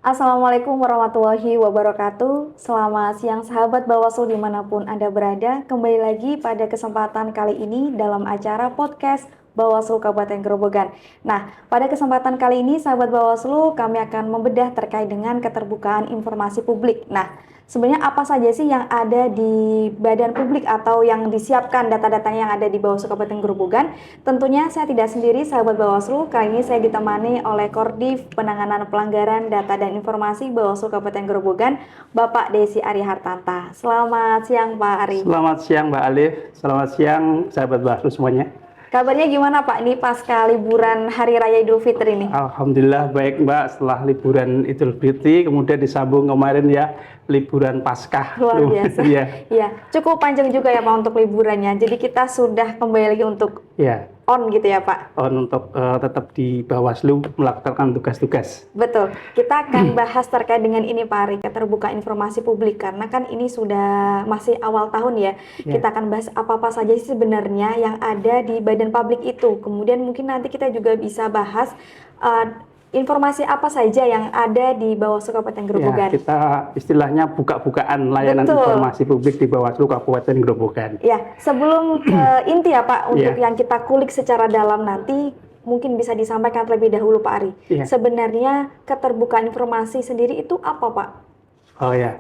Assalamualaikum warahmatullahi wabarakatuh. Selamat siang sahabat Bawaslu dimanapun Anda berada. Kembali lagi pada kesempatan kali ini dalam acara podcast Bawaslu Kabupaten Grobogan. Nah, pada kesempatan kali ini sahabat Bawaslu kami akan membedah terkait dengan keterbukaan informasi publik. Nah, sebenarnya apa saja sih yang ada di badan publik atau yang disiapkan data-datanya yang ada di Bawaslu Kabupaten Grobogan? Tentunya saya tidak sendiri sahabat Bawaslu, kali ini saya ditemani oleh Kordif Penanganan Pelanggaran Data dan Informasi Bawaslu Kabupaten Grobogan, Bapak Desi Ari Hartanta. Selamat siang Pak Ari. Selamat siang Mbak Alif, selamat siang sahabat Bawaslu semuanya. Kabarnya gimana Pak, ini pasca liburan Hari Raya Idul Fitri ini? Alhamdulillah baik Mbak, setelah liburan Idul Fitri kemudian disambung kemarin ya liburan Paskah. Luar biasa. Iya, cukup panjang juga ya Pak untuk liburannya. Jadi kita sudah kembali lagi untuk on gitu ya Pak. On untuk tetap di Bawaslu melakukan tugas-tugas. Betul. Kita akan bahas terkait dengan ini Pak Ari, keterbukaan informasi publik karena kan ini sudah masih awal tahun ya. Kita akan bahas apa-apa saja sih sebenarnya yang ada di badan publik itu. Kemudian mungkin nanti kita juga bisa bahas informasi apa saja yang ada di Bawaslu Kabupaten Grobogan. Ya, kita istilahnya buka-bukaan layanan informasi publik di Bawaslu Kabupaten Grobogan. Ya, sebelum ke inti ya Pak, untuk yang kita kulik secara dalam nanti, mungkin bisa disampaikan terlebih dahulu Pak Ari. Sebenarnya keterbukaan informasi sendiri itu apa Pak? Oh ya,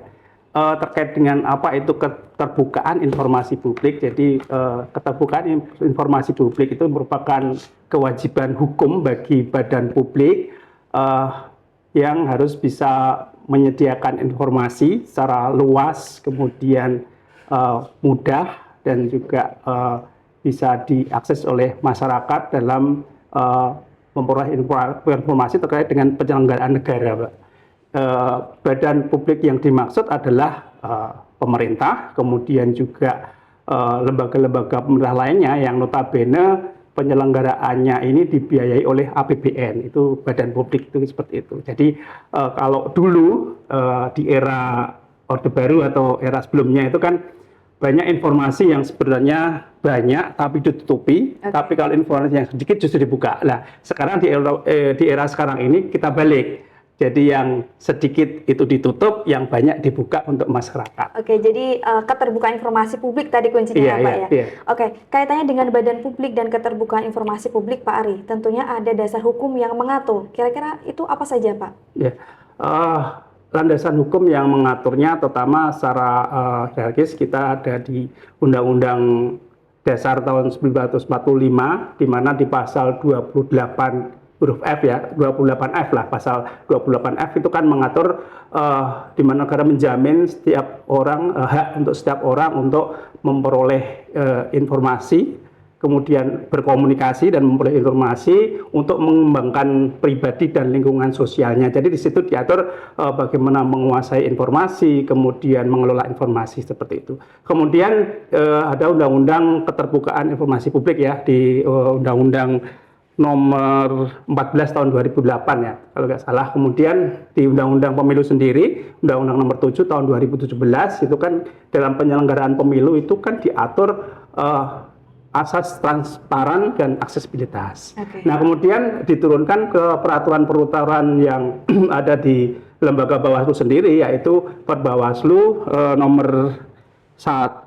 terkait dengan apa itu keterbukaan informasi publik. Jadi keterbukaan informasi publik itu merupakan kewajiban hukum bagi badan publik yang harus bisa menyediakan informasi secara luas, kemudian mudah dan juga bisa diakses oleh masyarakat dalam memperoleh informasi terkait dengan penyelenggaraan negara, Pak. Badan publik yang dimaksud adalah pemerintah, kemudian juga lembaga-lembaga pemerintah lainnya yang notabene penyelenggaraannya ini dibiayai oleh APBN, itu badan publik itu seperti itu. Jadi kalau dulu di era Orde Baru atau era sebelumnya itu kan banyak informasi yang sebenarnya banyak tapi ditutupi, tapi kalau informasi yang sedikit justru dibuka. Nah, sekarang di era sekarang ini kita balik. Jadi yang sedikit itu ditutup, yang banyak dibuka untuk masyarakat. Oke, jadi keterbukaan informasi publik tadi kuncinya ya Pak ya? Oke, kaitannya dengan badan publik dan keterbukaan informasi publik Pak Ari, tentunya ada dasar hukum yang mengatur. Kira-kira itu apa saja Pak? Ya, landasan hukum yang mengaturnya terutama secara hierarkis kita ada di Undang-Undang Dasar tahun 1945, di mana di pasal 28 huruf F ya, 28F lah, pasal 28F itu kan mengatur di mana negara menjamin setiap orang, hak untuk setiap orang untuk memperoleh informasi, kemudian berkomunikasi dan memperoleh informasi untuk mengembangkan pribadi dan lingkungan sosialnya. Jadi di situ diatur bagaimana menguasai informasi, kemudian mengelola informasi seperti itu. Kemudian ada Undang-Undang Keterbukaan Informasi Publik ya, di Undang-Undang nomor 14 tahun 2008 ya, kalau nggak salah. Kemudian di Undang-Undang Pemilu sendiri, Undang-Undang nomor 7 tahun 2017, itu kan dalam penyelenggaraan pemilu itu kan diatur asas transparan dan aksesibilitas. Nah, kemudian diturunkan ke peraturan-peraturan yang ada di lembaga Bawaslu sendiri, yaitu Perbawaslu nomor 1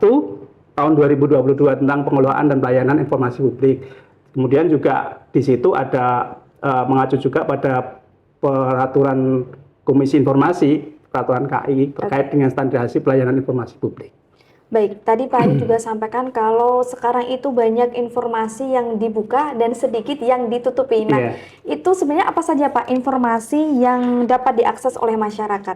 tahun 2022 tentang pengelolaan dan pelayanan informasi publik. Kemudian juga di situ ada mengacu juga pada peraturan Komisi Informasi, peraturan KI terkait dengan standarisasi pelayanan informasi publik. Baik, tadi Pak Ari juga sampaikan kalau sekarang itu banyak informasi yang dibuka dan sedikit yang ditutupi. Nah, itu sebenarnya apa saja Pak informasi yang dapat diakses oleh masyarakat?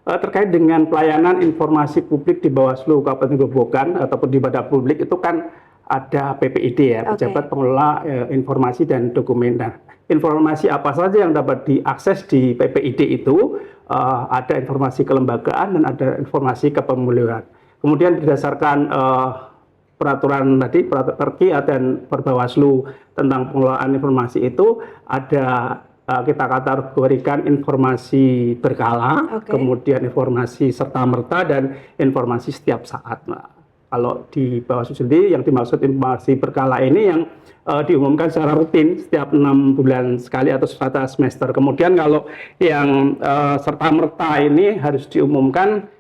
Terkait dengan pelayanan informasi publik di Bawaslu Kabupaten Grobogan ataupun di badan publik itu kan ada PPID ya, Pejabat Pengelola Informasi dan Dokumen. Nah, informasi apa saja yang dapat diakses di PPID itu, ada informasi kelembagaan dan ada informasi kepemilikan. Kemudian berdasarkan peraturan tadi, peraturan Terki dan Perbawaslu tentang pengelolaan informasi itu, ada kita kategorikan informasi berkala, kemudian informasi serta-merta dan informasi setiap saat. Kalau di Bawaslu sendiri yang dimaksud informasi berkala ini yang diumumkan secara rutin setiap 6 bulan sekali atau setiap semester. Kemudian kalau yang serta-merta ini harus diumumkan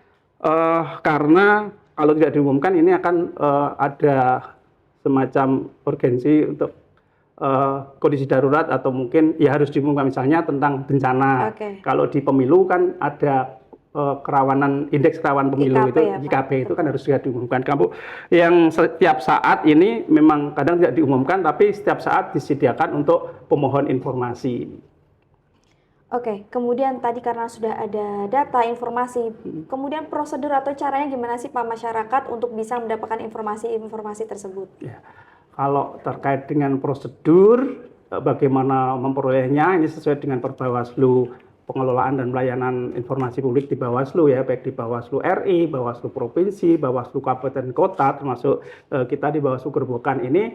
karena kalau tidak diumumkan ini akan ada semacam urgensi untuk kondisi darurat atau mungkin ya harus diumumkan misalnya tentang bencana. Kalau di pemilu kan ada kerawanan indeks kerawanan pemilu itu ya, IKP itu kan harus juga diumumkan. Kamu yang setiap saat ini memang kadang tidak diumumkan tapi setiap saat disediakan untuk pemohon informasi. Oke, kemudian tadi karena sudah ada data, informasi, kemudian prosedur atau caranya gimana sih Pak masyarakat untuk bisa mendapatkan informasi-informasi tersebut? Ya. Kalau terkait dengan prosedur, bagaimana memperolehnya, ini sesuai dengan Perbawaslu pengelolaan dan pelayanan informasi publik di Bawaslu ya, baik di Bawaslu RI, Bawaslu Provinsi, Bawaslu Kabupaten Kota, termasuk kita di Bawaslu Gerobogan ini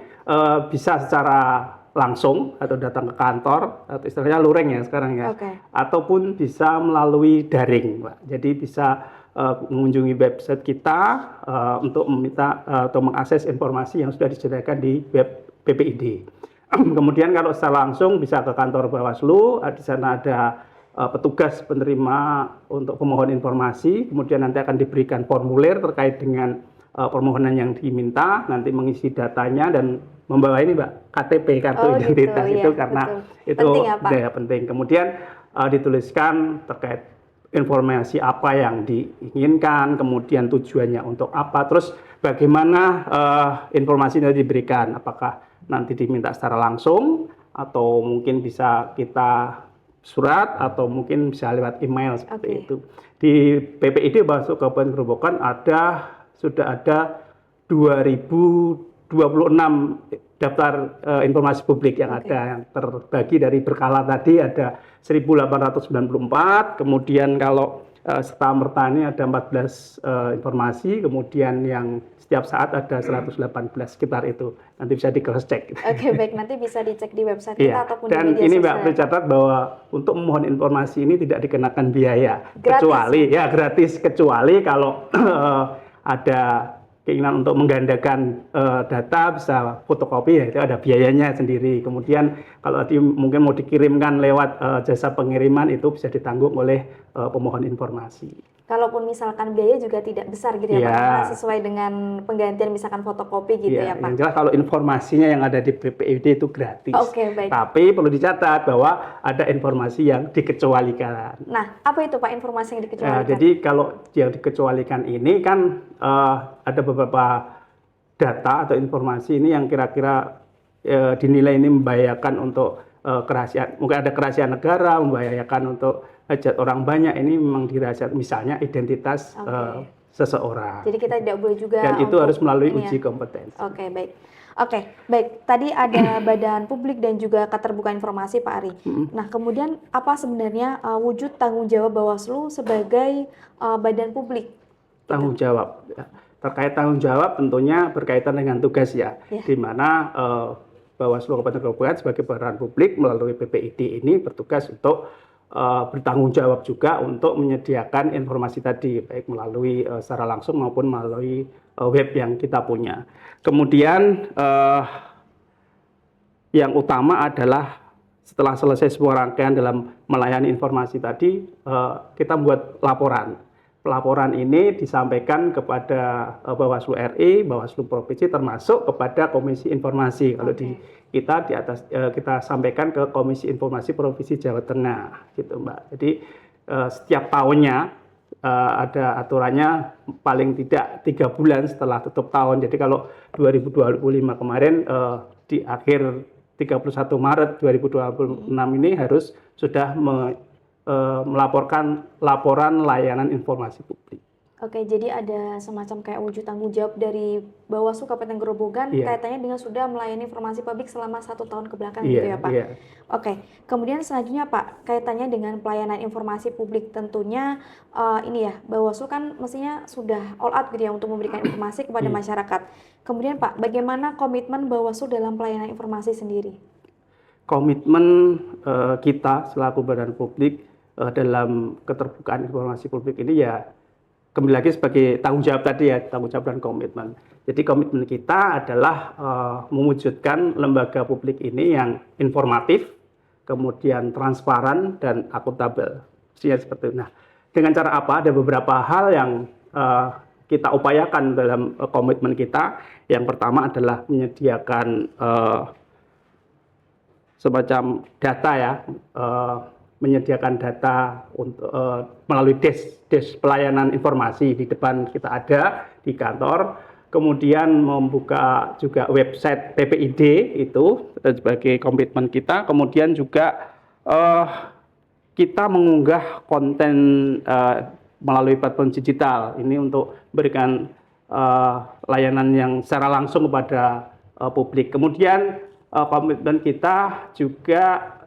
bisa secara langsung atau datang ke kantor, atau istilahnya luring ya sekarang ya, ataupun bisa melalui daring, Pak. Jadi bisa mengunjungi website kita untuk meminta atau mengakses informasi yang sudah disediakan di web PPID. Kemudian kalau secara langsung bisa ke kantor Bawaslu, di sana ada petugas penerima untuk pemohon informasi, kemudian nanti akan diberikan formulir terkait dengan permohonan yang diminta, nanti mengisi datanya dan membawa ini Mbak, KTP, kartu identitas gitu, itu karena betul. Itu penting, ya, penting. Kemudian dituliskan terkait informasi apa yang diinginkan, kemudian tujuannya untuk apa, terus bagaimana informasi ini diberikan, apakah nanti diminta secara langsung atau mungkin bisa kita surat atau mungkin bisa lewat email seperti itu. Di PPID Bawaslu Kabupaten Gerobogan sudah ada 2026 daftar informasi publik yang ada, yang terbagi dari berkala tadi ada 1894, kemudian kalau serta-merta ini ada 14 informasi, kemudian yang setiap saat ada 118 sekitar itu, nanti bisa di cross check. Oke, baik, nanti bisa dicek di website kita ataupun dan di media ini sosial. Mbak, tercatat bahwa untuk memohon informasi ini tidak dikenakan biaya, gratis. Kecuali ya gratis, kecuali kalau ada keinginan untuk menggandakan data bisa fotokopi, ya itu ada biayanya sendiri. Kemudian kalau mungkin mau dikirimkan lewat jasa pengiriman itu bisa ditanggung oleh pemohon informasi. Kalaupun misalkan biaya juga tidak besar gitu ya, Pak, sesuai dengan penggantian misalkan fotokopi gitu ya Pak. Yang jelas kalau informasinya yang ada di PPID itu gratis. Baik. Tapi perlu dicatat bahwa ada informasi yang dikecualikan. Nah, apa itu Pak informasi yang dikecualikan? Jadi kalau yang dikecualikan ini kan ada beberapa data atau informasi ini yang kira-kira dinilai ini membahayakan untuk kerahasiaan, mungkin ada kerahasiaan negara, membahayakan untuk hajat orang banyak, ini memang dirahasiakan, misalnya identitas seseorang. Jadi kita tidak boleh juga. Dan itu harus melalui uji kompetensi. Baik. Tadi ada Badan Publik dan juga Keterbukaan Informasi Pak Ari. Nah, kemudian apa sebenarnya wujud tanggung jawab Bawaslu sebagai badan publik? Tanggung jawab. Terkait tanggung jawab tentunya berkaitan dengan tugas ya. Di mana Bawaslu Kabupaten Gerobogan sebagai badan publik melalui PPID ini bertugas untuk bertanggung jawab juga untuk menyediakan informasi tadi, baik melalui secara langsung maupun melalui web yang kita punya. Kemudian yang utama adalah setelah selesai sebuah rangkaian dalam melayani informasi tadi, kita buat laporan. Laporan ini disampaikan kepada Bawaslu RI, Bawaslu Provinsi, termasuk kepada Komisi Informasi. Kalau di atas kita sampaikan ke Komisi Informasi Provinsi Jawa Tengah, gitu Mbak. Jadi setiap tahunnya ada aturannya paling tidak 3 bulan setelah tutup tahun. Jadi kalau 2025 kemarin di akhir 31 Maret 2026 ini harus sudah melaporkan laporan layanan informasi publik. Jadi ada semacam kayak wujud tanggung jawab dari Bawaslu Kabupaten Gerobogan kaitannya dengan sudah melayani informasi publik selama 1 tahun kebelakang gitu ya Pak. Kemudian selanjutnya Pak, kaitannya dengan pelayanan informasi publik tentunya ini ya, Bawaslu kan mestinya sudah all out gitu ya untuk memberikan informasi kepada masyarakat. Kemudian Pak, bagaimana komitmen Bawaslu dalam pelayanan informasi sendiri? Komitmen kita selaku badan publik dalam keterbukaan informasi publik ini ya kembali lagi sebagai tanggung jawab tadi ya, tanggung jawab dan komitmen. Jadi komitmen kita adalah mewujudkan lembaga publik ini yang informatif, kemudian transparan dan akuntabel. Seperti itu. Nah, dengan cara apa? Ada beberapa hal yang kita upayakan dalam komitmen kita. Yang pertama adalah menyediakan semacam data ya, menyediakan data untuk melalui desk pelayanan informasi di depan kita ada di kantor. Kemudian membuka juga website PPID itu sebagai komitmen kita. Kemudian juga kita mengunggah konten melalui platform digital ini untuk memberikan layanan yang secara langsung kepada publik. Kemudian komitmen kita juga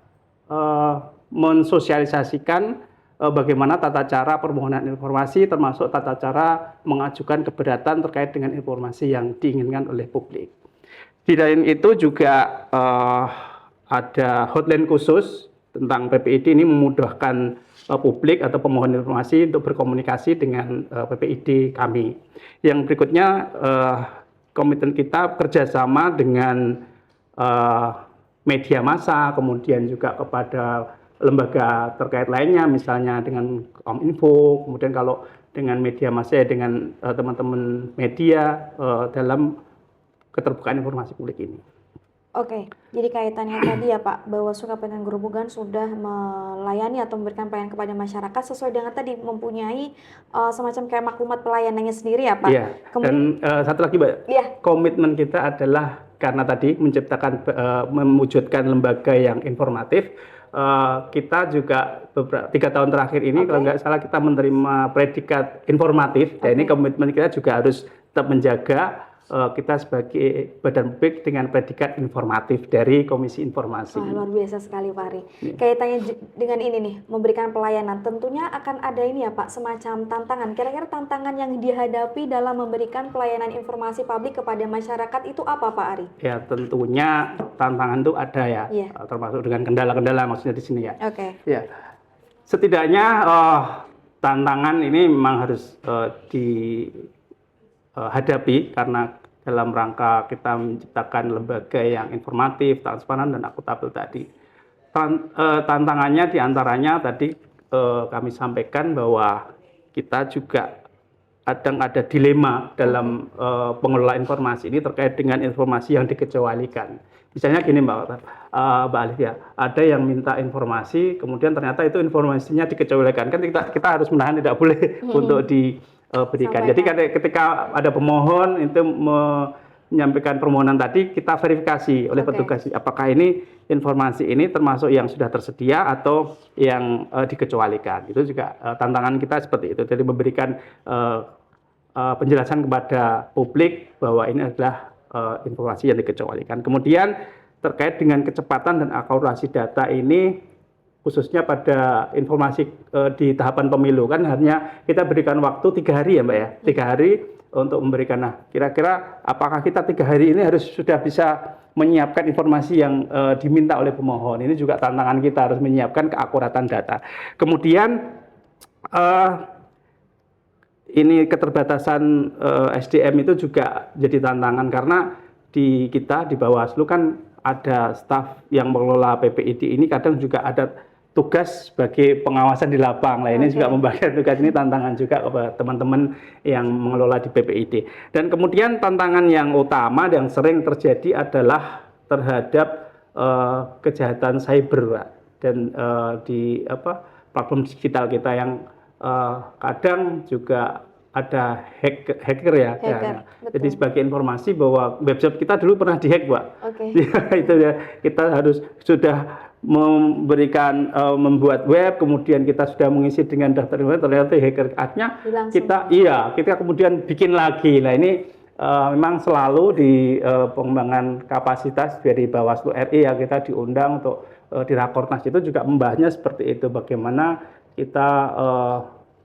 mensosialisasikan bagaimana tata cara permohonan informasi, termasuk tata cara mengajukan keberatan terkait dengan informasi yang diinginkan oleh publik. Di lain itu juga ada hotline khusus tentang PPID, ini memudahkan publik atau pemohon informasi untuk berkomunikasi dengan PPID kami. Yang berikutnya komitmen kita kerjasama dengan media massa, kemudian juga kepada lembaga terkait lainnya, misalnya dengan Kominfo, kemudian kalau dengan media massa dengan teman-teman media dalam keterbukaan informasi publik ini. Oke, jadi kaitannya tadi ya Pak, Bawaslu Kabupaten Grobogan sudah melayani atau memberikan pelayanan kepada masyarakat sesuai dengan tadi mempunyai semacam kayak maklumat pelayanannya sendiri ya Pak. Iya. Dan satu lagi Mbak, komitmen kita adalah karena tadi menciptakan, mewujudkan lembaga yang informatif. Kita juga beberapa 3 tahun terakhir ini kalau nggak salah kita menerima predikat informatif. Dan ini komitmen kita juga harus tetap menjaga kita sebagai badan publik dengan predikat informatif dari Komisi Informasi. Luar biasa sekali Pak Ari. Kaitannya dengan ini nih, memberikan pelayanan, tentunya akan ada ini ya Pak, semacam tantangan. Kira-kira tantangan yang dihadapi dalam memberikan pelayanan informasi publik kepada masyarakat itu apa Pak Ari? Ya tentunya tantangan itu ada ya, termasuk dengan kendala-kendala maksudnya di sini ya. Ya, setidaknya tantangan ini memang harus dihadapi karena dalam rangka kita menciptakan lembaga yang informatif, transparan, dan akuntabel tadi. Tantangannya diantaranya tadi kami sampaikan bahwa kita juga kadang ada dilema dalam pengelolaan informasi ini terkait dengan informasi yang dikecualikan. Misalnya gini Mbak Alif ya, ada yang minta informasi, kemudian ternyata itu informasinya dikecualikan. Kan kita harus menahan, tidak boleh untuk diberikan. Jadi ketika ada pemohon itu menyampaikan permohonan tadi, kita verifikasi oleh petugas apakah ini informasi ini termasuk yang sudah tersedia atau yang dikecualikan. Itu juga tantangan kita seperti itu. Jadi memberikan penjelasan kepada publik bahwa ini adalah informasi yang dikecualikan. Kemudian terkait dengan kecepatan dan akurasi data ini, khususnya pada informasi di tahapan pemilu, kan hanya kita berikan waktu 3 hari ya Mbak ya, 3 hari untuk memberikan. Nah, kira-kira apakah kita 3 hari ini harus sudah bisa menyiapkan informasi yang diminta oleh pemohon? Ini juga tantangan kita, harus menyiapkan keakuratan data. Kemudian ini keterbatasan SDM itu juga jadi tantangan karena di Bawaslu kan ada staf yang mengelola PPID ini, kadang juga ada tugas sebagai pengawasan di lapang. Nah, ini juga membagikan tugas, ini tantangan juga kepada teman-teman yang mengelola di PPID. Dan kemudian tantangan yang utama yang sering terjadi adalah terhadap kejahatan cyber, Pak. Dan di platform digital kita yang kadang juga ada hacker ya. Jadi sebagai informasi bahwa website kita dulu pernah dihack, Pak. Itu ya, kita harus sudah memberikan membuat web, kemudian kita sudah mengisi dengan daftar email, ternyata hacker akhirnya kita kemudian bikin lagi. Nah, ini memang selalu di pengembangan kapasitas dari Bawaslu RI ya, kita diundang untuk di Rakornas itu juga membahasnya seperti itu, bagaimana kita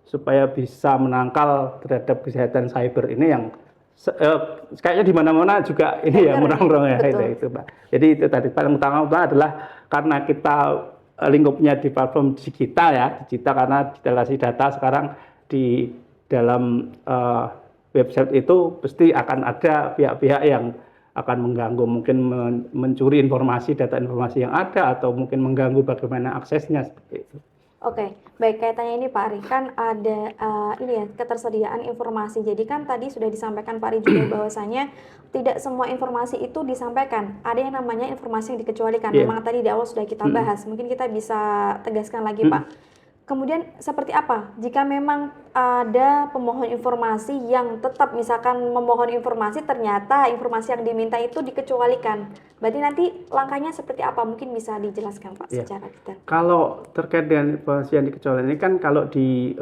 supaya bisa menangkal terhadap kejahatan cyber ini yang kayaknya di mana-mana juga ini ya menongrong ya itu Pak. Jadi itu tadi paling utama adalah karena kita lingkupnya di platform digital ya, karena digitalisasi data sekarang dalam website itu pasti akan ada pihak-pihak yang akan mengganggu, mungkin mencuri informasi, data informasi yang ada, atau mungkin mengganggu bagaimana aksesnya seperti itu. Oke, baik, kaitannya ini Pak Ari, kan ada ini ya, ketersediaan informasi. Jadi kan tadi sudah disampaikan Pak Ari juga bahwasanya tidak semua informasi itu disampaikan. Ada yang namanya informasi yang dikecualikan. Memang tadi di awal sudah kita bahas. Mungkin kita bisa tegaskan lagi Pak. Kemudian seperti apa jika memang ada pemohon informasi yang tetap misalkan memohon informasi, ternyata informasi yang diminta itu dikecualikan. Berarti nanti langkahnya seperti apa? Mungkin bisa dijelaskan Pak secara detail. Kalau terkait dengan informasi yang dikecualikan ini kan kalau di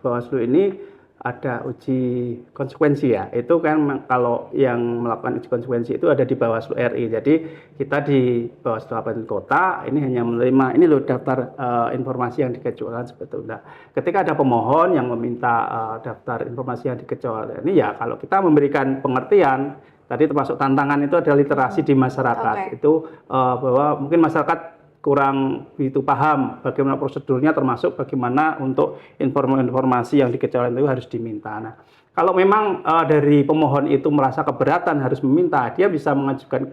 Bawaslu ini ada uji konsekuensi ya. Itu kan kalau yang melakukan uji konsekuensi itu ada di Bawaslu RI. Jadi kita di Bawaslu Kabupaten Kota ini hanya menerima ini loh daftar informasi yang dikecualikan seperti itu. Nah, ketika ada pemohon yang meminta daftar informasi yang dikecualikan ini, ya kalau kita memberikan pengertian tadi, termasuk tantangan itu adalah literasi di masyarakat. Itu bahwa mungkin masyarakat kurang begitu paham bagaimana prosedurnya, termasuk bagaimana untuk informasi yang dikecualikan itu harus diminta. Nah, kalau memang dari pemohon itu merasa keberatan harus meminta, dia bisa mengajukan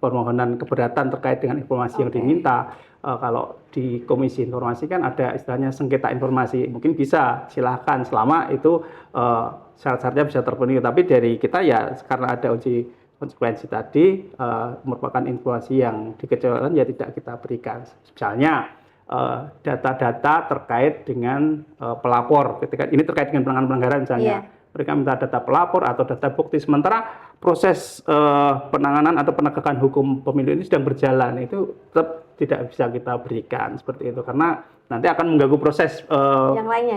permohonan keberatan terkait dengan informasi yang diminta. Kalau di Komisi Informasi kan ada istilahnya sengketa informasi, mungkin bisa silahkan selama itu syarat-syaratnya bisa terpenuhi. Tapi dari kita ya karena ada uji konsekuensi tadi merupakan informasi yang dikecualikan ya tidak kita berikan. Misalnya data-data terkait dengan pelapor, ketika ini terkait dengan penanganan pelanggaran misalnya, mereka minta data pelapor atau data bukti, sementara proses penanganan atau penegakan hukum pemilu ini sedang berjalan, itu tetap tidak bisa kita berikan seperti itu karena nanti akan mengganggu proses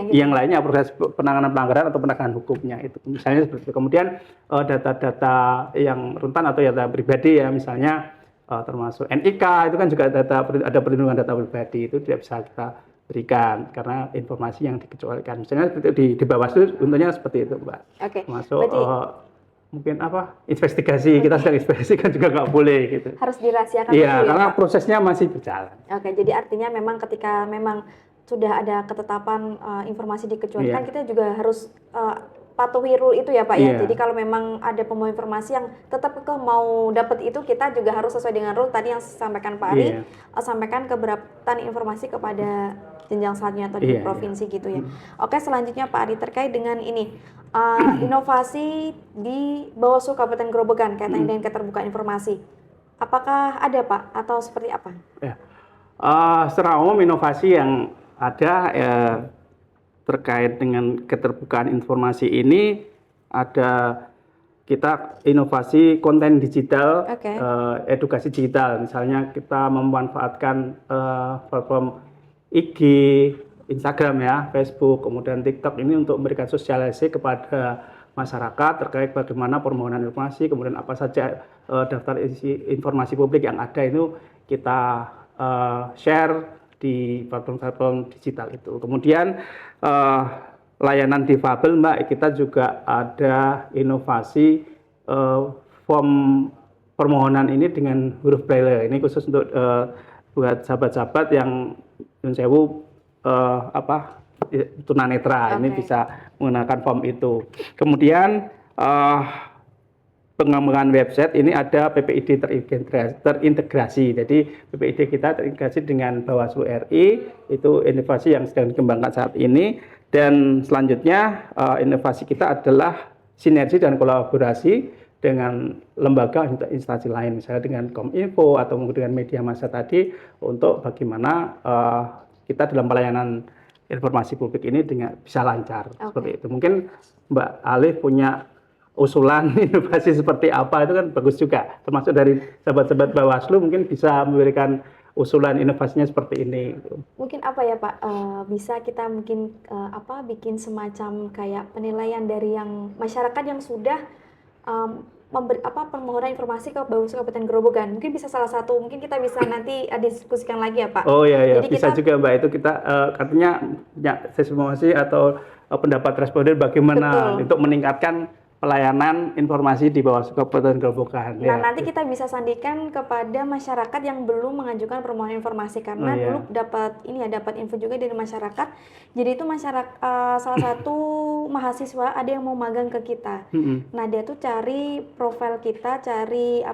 yang lainnya, proses penanganan pelanggaran atau penegakan hukumnya itu. Misalnya seperti itu. Kemudian data-data yang rentan atau data pribadi ya, misalnya termasuk NIK itu kan juga ada perlindungan data pribadi, itu tidak bisa kita berikan karena informasi yang dikecualikan. Misalnya seperti di Bawaslu contohnya seperti itu, Mbak. Termasuk mungkin investigasi, kita sedang investigasi kan juga nggak boleh gitu. Harus dirahasiakan. Iya, karena prosesnya masih berjalan. Oke, jadi artinya memang ketika memang sudah ada ketetapan informasi dikecualikan, kita juga harus patuhi rule itu ya Pak ya. Jadi kalau memang ada pemohon informasi yang tetap mau dapat itu, kita juga harus sesuai dengan rule tadi yang disampaikan Pak Ari, sampaikan keberatan informasi kepada jenjang selanjutnya atau di provinsi gitu ya. Oke, selanjutnya Pak Ari terkait dengan ini inovasi di Bawaslu Kabupaten Grobogan kaitannya dengan keterbukaan informasi. Apakah ada Pak atau seperti apa? Secara umum inovasi yang ada terkait dengan keterbukaan informasi ini ada kita inovasi konten digital, edukasi digital. Misalnya kita memanfaatkan platform IG, Instagram ya, Facebook, kemudian TikTok ini untuk memberikan sosialisasi kepada masyarakat terkait bagaimana permohonan informasi, kemudian apa saja daftar informasi publik yang ada itu kita share di platform-platform digital itu. Kemudian layanan difabel Mbak, kita juga ada inovasi form permohonan ini dengan huruf braille. Ini khusus untuk buat sahabat-sahabat yang sewu tunanetra, ini bisa menggunakan form itu. Kemudian pengembangan website ini ada PPID terintegrasi. Jadi PPID kita terintegrasi dengan Bawaslu RI, itu inovasi yang sedang dikembangkan saat ini. Dan selanjutnya inovasi kita adalah sinergi dan kolaborasi dengan lembaga instansi lain, misalnya dengan Kominfo atau dengan media massa tadi, untuk bagaimana kita dalam pelayanan informasi publik ini bisa lancar seperti itu. Mungkin Mbak Alif punya usulan inovasi seperti apa, itu kan bagus juga, termasuk dari sahabat-sahabat Bawaslu mungkin bisa memberikan usulan inovasinya seperti ini. Mungkin apa ya Pak, bisa kita mungkin bikin semacam kayak penilaian dari yang masyarakat yang sudah permohonan informasi ke Bawaslu Kabupaten Grobogan. Mungkin bisa salah satu, mungkin kita bisa nanti diskusikan lagi ya Pak. Oh iya, jadi bisa juga Mbak, itu kita katanya sesimulasi atau pendapat responden bagaimana untuk meningkatkan pelayanan informasi di Bawaslu Kabupaten Grobogan. Nah, nanti kita bisa sandikan kepada masyarakat yang belum mengajukan permohonan informasi, karena dulu dapat info juga dari masyarakat. Jadi itu masyarakat salah satu mahasiswa ada yang mau magang ke kita. Nah, dia tuh cari profil kita, cari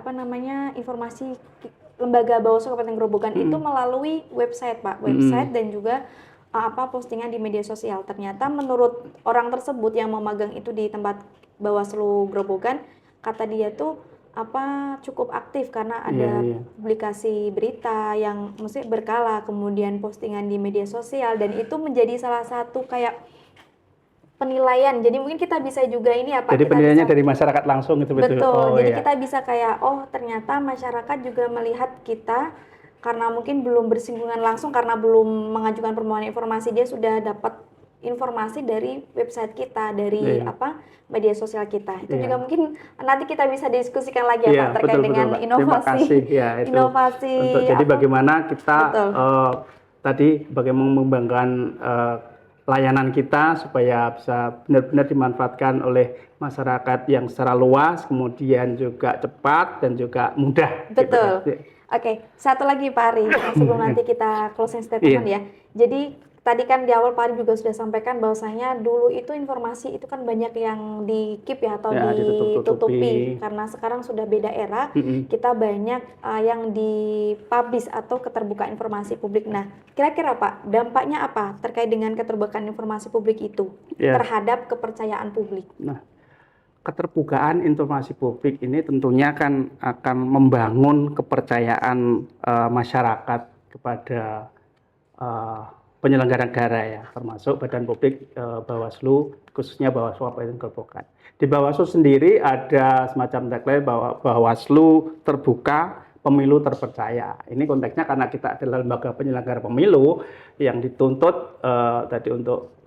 informasi lembaga Bawaslu Kabupaten Grobogan itu melalui website, Pak. Website dan juga postingan di media sosial. Ternyata menurut orang tersebut yang mau magang itu di tempat Bawaslu Grobogan, kata dia tuh cukup aktif karena ada publikasi berita yang mesti berkala, kemudian postingan di media sosial, dan itu menjadi salah satu kayak penilaian. Jadi mungkin kita bisa juga ini Jadi penilaiannya dari masyarakat langsung itu betul. Jadi kita bisa kayak ternyata masyarakat juga melihat kita karena mungkin belum bersinggungan langsung, karena belum mengajukan permohonan informasi, dia sudah dapat informasi dari website kita, dari media sosial kita. Itu juga mungkin nanti kita bisa diskusikan lagi Pak terkait dengan inovasi. Inovasi. Jadi bagaimana kita tadi bagaimana mengembangkan layanan kita supaya bisa benar-benar dimanfaatkan oleh masyarakat yang secara luas, kemudian juga cepat dan juga mudah. Betul. Gitu. Oke, satu lagi Pak Ari, sebelum nanti kita closing statement ya. Jadi tadi kan di awal Pak Ari juga sudah sampaikan bahwasanya dulu itu informasi itu kan banyak yang di-keep atau ditutupi karena sekarang sudah beda era. Kita banyak yang di-publish atau keterbukaan informasi publik. Nah, kira-kira Pak, dampaknya apa terkait dengan keterbukaan informasi publik itu terhadap kepercayaan publik? Nah, keterbukaan informasi publik ini tentunya akan membangun kepercayaan masyarakat kepada penyelenggara negara ya, termasuk badan publik Bawaslu, khususnya Bawaslu Kabupaten Grobogan. Di Bawaslu sendiri ada semacam tagline bahwa Bawaslu terbuka, pemilu terpercaya. Ini konteksnya karena kita adalah lembaga penyelenggara pemilu yang dituntut tadi untuk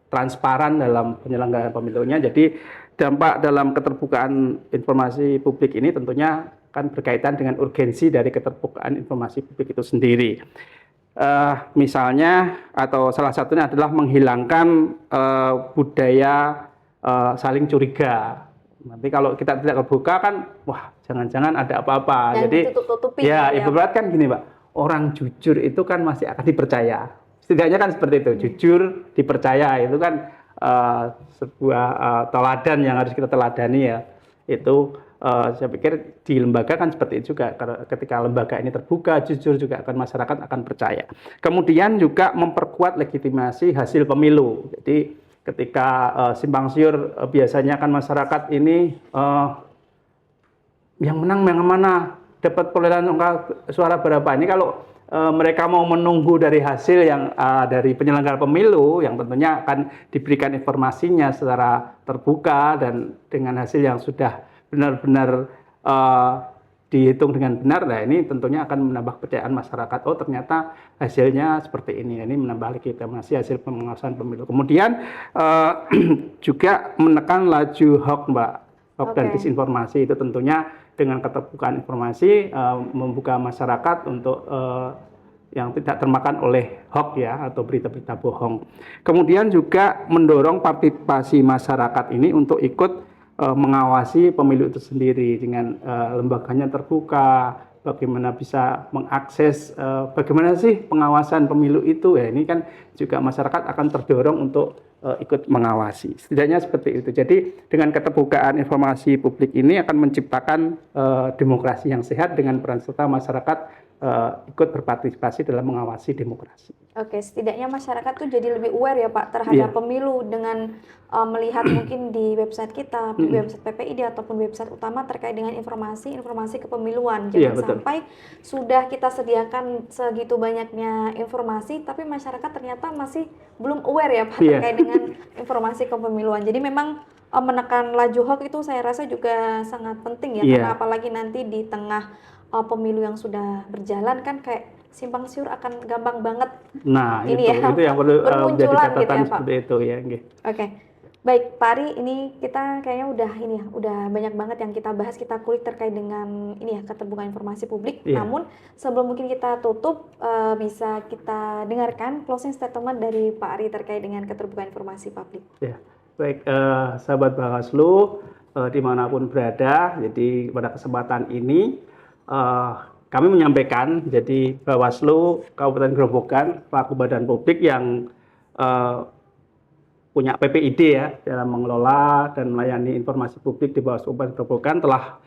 transparan dalam penyelenggaraan pemilunya. Jadi dampak dalam keterbukaan informasi publik ini tentunya kan berkaitan dengan urgensi dari keterbukaan informasi publik itu sendiri. Misalnya atau salah satunya adalah menghilangkan budaya saling curiga. Nanti kalau kita tidak terbuka kan, wah jangan-jangan ada apa-apa. Jadi ibarat kan gini Pak, orang jujur itu kan masih akan dipercaya. Setidaknya kan seperti itu, jujur dipercaya itu kan sebuah teladan yang harus kita teladani ya. Itu saya pikir di lembaga kan seperti itu juga. Ketika lembaga ini terbuka, jujur juga akan masyarakat akan percaya. Kemudian juga memperkuat legitimasi hasil pemilu. Jadi ketika simpang siur biasanya kan masyarakat ini yang menang yang mana, dapat perolehan suara berapa. Ini kalau mereka mau menunggu dari hasil yang dari penyelenggara pemilu yang tentunya akan diberikan informasinya secara terbuka dan dengan hasil yang sudah benar-benar dihitung dengan benar, nah ini tentunya akan menambah kepercayaan masyarakat. Oh ternyata hasilnya seperti ini menambah legitimasi hasil pengawasan pemilu. Kemudian juga menekan laju hoax Mbak, hoax dan disinformasi itu tentunya dengan keterbukaan informasi membuka masyarakat untuk yang tidak termakan oleh hoax ya atau berita-berita bohong. Kemudian juga mendorong partisipasi masyarakat ini untuk ikut mengawasi pemilu itu sendiri dengan lembaganya terbuka, bagaimana bisa mengakses bagaimana sih pengawasan pemilu itu ya, ini kan juga masyarakat akan terdorong untuk ikut mengawasi. Setidaknya seperti itu. Jadi dengan keterbukaan informasi publik ini akan menciptakan demokrasi yang sehat dengan peran serta masyarakat ikut berpartisipasi dalam mengawasi demokrasi. Oke, setidaknya masyarakat tuh jadi lebih aware ya Pak terhadap pemilu dengan melihat mungkin di website kita, website PPID ataupun website utama terkait dengan informasi kepemiluan. Jangan sampai sudah kita sediakan segitu banyaknya informasi, tapi masyarakat ternyata masih belum aware ya Pak terkait dengan informasi kepemiluan. Jadi memang menekan laju hoax itu saya rasa juga sangat penting ya, karena apalagi nanti di tengah pemilu yang sudah berjalan kan kayak simpang siur akan gampang banget. Nah, itu yang perlu menjadi catatan gitu seperti itu ya. Oke. Baik, Pak Ari, ini kita kayaknya udah banyak banget yang kita bahas, kita kulik terkait dengan keterbukaan informasi publik. Namun sebelum mungkin kita tutup, bisa kita dengarkan closing statement dari Pak Ari terkait dengan keterbukaan informasi publik. Ya, baik, sahabat Bawaslu dimanapun berada. Jadi pada kesempatan ini kami menyampaikan, jadi Bawaslu Kabupaten Grobogan, pelaku badan publik yang punya PPID ya dalam mengelola dan melayani informasi publik di Bawaslu Kabupaten Grobogan telah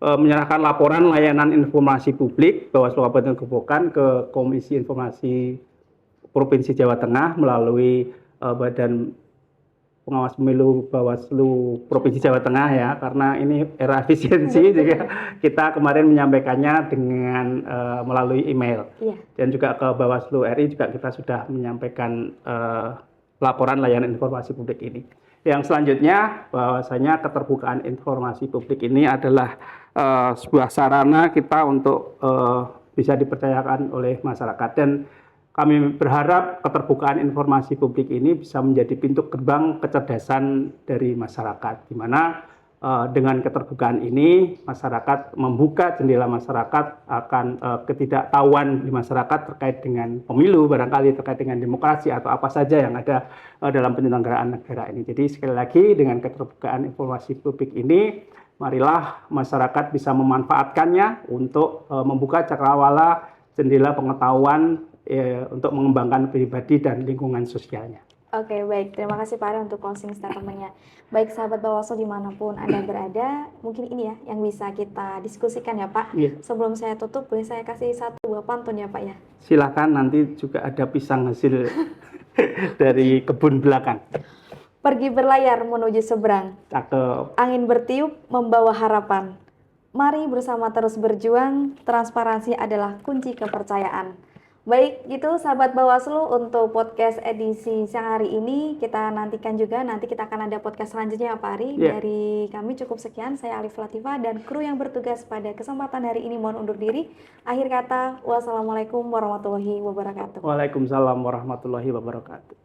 menyerahkan laporan layanan informasi publik Bawaslu Kabupaten Grobogan ke Komisi Informasi Provinsi Jawa Tengah melalui Badan Pengawas Pemilu Bawaslu Provinsi Jawa Tengah ya, karena ini era efisiensi juga kita kemarin menyampaikannya dengan melalui email. Iya. Dan juga ke Bawaslu RI juga kita sudah menyampaikan laporan layanan informasi publik ini. Yang selanjutnya bahwasanya keterbukaan informasi publik ini adalah sebuah sarana kita untuk bisa dipercayakan oleh masyarakat, dan kami berharap keterbukaan informasi publik ini bisa menjadi pintu gerbang kecerdasan dari masyarakat, di mana dengan keterbukaan ini masyarakat membuka jendela masyarakat akan ketidaktahuan di masyarakat terkait dengan pemilu, barangkali terkait dengan demokrasi atau apa saja yang ada dalam penyelenggaraan negara ini. Jadi sekali lagi dengan keterbukaan informasi publik ini, marilah masyarakat bisa memanfaatkannya untuk membuka cakrawala jendela pengetahuan untuk mengembangkan pribadi dan lingkungan sosialnya. Oke, baik. Terima kasih Pak Ari untuk closing statement-nya. Baik, sahabat Bawaslu dimanapun Anda berada, mungkin ini ya yang bisa kita diskusikan ya Pak. Iya. Sebelum saya tutup, boleh saya kasih satu buah pantun ya Pak ya? Silakan, nanti juga ada pisang hasil dari kebun belakang. Pergi berlayar menuju seberang. Cakep. Angin bertiup membawa harapan. Mari bersama terus berjuang, transparansi adalah kunci kepercayaan. Baik, gitu sahabat Bawaslu untuk podcast edisi siang hari ini. Kita nantikan juga, nanti kita akan ada podcast selanjutnya Pak Ari. Yeah. Dari kami cukup sekian, saya Alif Latifah dan kru yang bertugas pada kesempatan hari ini mohon undur diri. Akhir kata, wassalamualaikum warahmatullahi wabarakatuh. Waalaikumsalam warahmatullahi wabarakatuh.